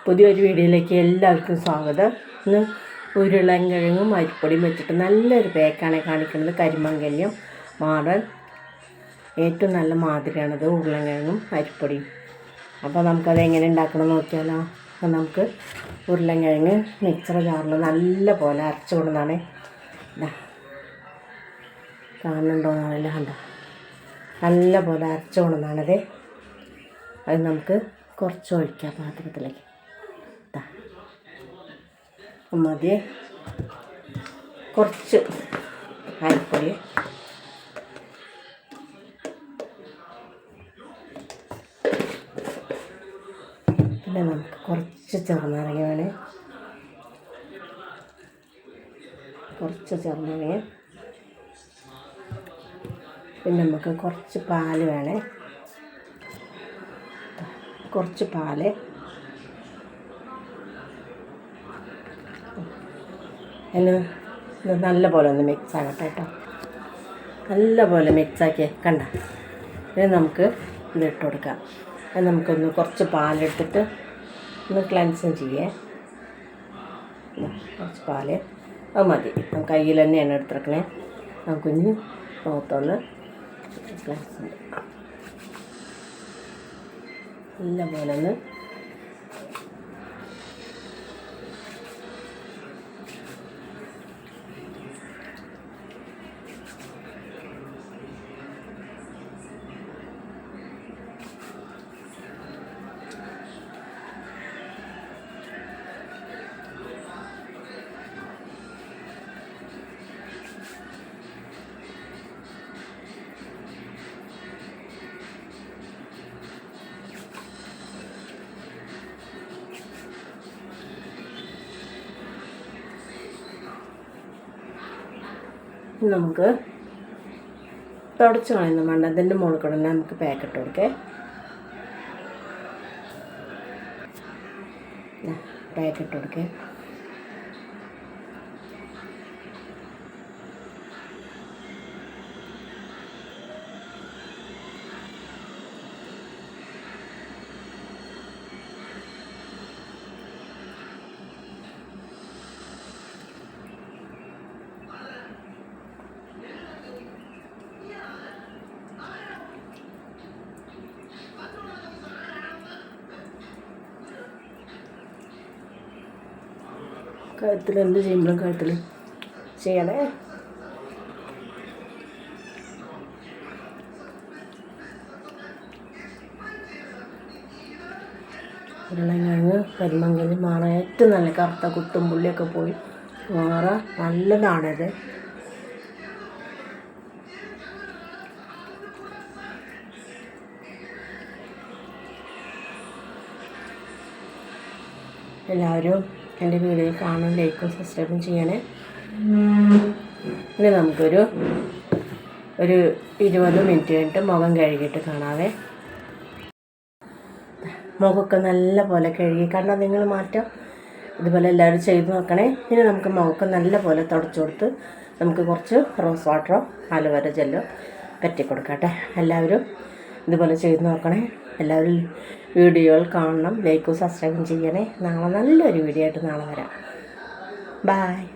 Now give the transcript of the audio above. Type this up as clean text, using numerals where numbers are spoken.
പുതിയൊരു വീഡിയോയിലേക്ക് എല്ലാവർക്കും സ്വാഗതം. ഇന്ന് ഉരുളൻകിഴങ്ങും അരിപ്പൊടിയും വെച്ചിട്ട് നല്ലൊരു പേക്കാണ് കാണിക്കുന്നത്. കരിമങ്കല്യം മാടൻ ഏറ്റവും നല്ല മാതിരിയാണത്, ഉരുളൻകിഴങ്ങും അരിപ്പൊടിയും. അപ്പോൾ നമുക്കത് എങ്ങനെ ഉണ്ടാക്കണം നോക്കിയാലോ. അപ്പോൾ നമുക്ക് ഉരുളൻകിഴങ്ങ് മിക്സർ ജാറിൽ നല്ല പോലെ അരച്ചു കൊണ്ടുവന്നാണ്. കാണുന്നുണ്ടോന്നാണല്ലോ, കണ്ട നല്ല പോലെ അരച്ചു കൊണ്ടുവന്നാണത്. അത് നമുക്ക് കുറച്ച് ഒഴിക്കാം പാത്രത്തിലേക്ക്. മതി, കുറച്ച് അരിപ്പൊടി, പിന്നെ നമുക്ക് കുറച്ച് ചെറുനാരങ്ങ വേണേ, കുറച്ച് ചെറുനാരങ്ങ, പിന്നെ നമുക്ക് കുറച്ച് പാല് വേണേ, കുറച്ച് പാല്, അതിന് നല്ല പോലെ ഒന്ന് മിക്സ് ആകട്ടെ കേട്ടോ. നല്ല പോലെ മിക്സാക്കി കണ്ട. ഇത് നമുക്ക് ഇതിട്ട് കൊടുക്കാം. അത് നമുക്കൊന്ന് കുറച്ച് പാലെടുത്തിട്ട് ഒന്ന് ക്ലൻസും ചെയ്യേ. കുറച്ച് പാല് അത് മതി, നമുക്ക് കയ്യിൽ തന്നെയാണ് എടുത്തിരിക്കണേ. നമുക്കൊന്ന് മുഖത്തൊന്ന് ക്ലൻസ് നല്ല പോലെ ഒന്ന് നമുക്ക് തുടച്ച് കളയുന്ന വേണ്ട. അതിൻ്റെ മുകളിൽ കൂടെ നമുക്ക് പാക്കറ്റ് കൊടുക്കേ. പാക്കറ്റ് കൊടുക്കേ. കഴുത്തിൽ എന്ത് ചെയ്യുമ്പോഴും കഴുത്തിൽ ചെയ്യണേ. ഉരുളൻകിഴങ്ങ് കരിമങ്കല്യം മാറ ഏറ്റവും നല്ല കറുത്ത കുത്തും പുള്ളിയൊക്കെ പോയി മാറ നല്ലതാണത്. എല്ലാവരും എൻ്റെ വീഡിയോ കാണാൻ ലൈക്കും സബ്സ്ക്രൈബും ചെയ്യണേ. ഇനി നമുക്കൊരു 20 മിനിറ്റ് കഴിഞ്ഞിട്ട് മുഖം കഴുകിയിട്ട് കാണാവേ. മുഖമൊക്കെ നല്ല പോലെ കഴുകി, കാരണം നിങ്ങൾ മാറ്റം ഇതുപോലെ എല്ലാവരും ചെയ്ത് നോക്കണേ. ഇനി നമുക്ക് മുഖമൊക്കെ നല്ല പോലെ തുടച്ചു കൊടുത്ത് നമുക്ക് കുറച്ച് റോസ് വാട്ടറോ അലോവേര ജെല്ലോ പറ്റി കൊടുക്കട്ടെ. എല്ലാവരും ഇതുപോലെ ചെയ്ത് നോക്കണേ. എല്ലാവരും വീഡിയോകൾ കാണണം, ലൈക്കും സബ്സ്ക്രൈബും ചെയ്യണേ. നാളെ നല്ലൊരു വീഡിയോ ആയിട്ട് നാളെ വരാം. ബായ്.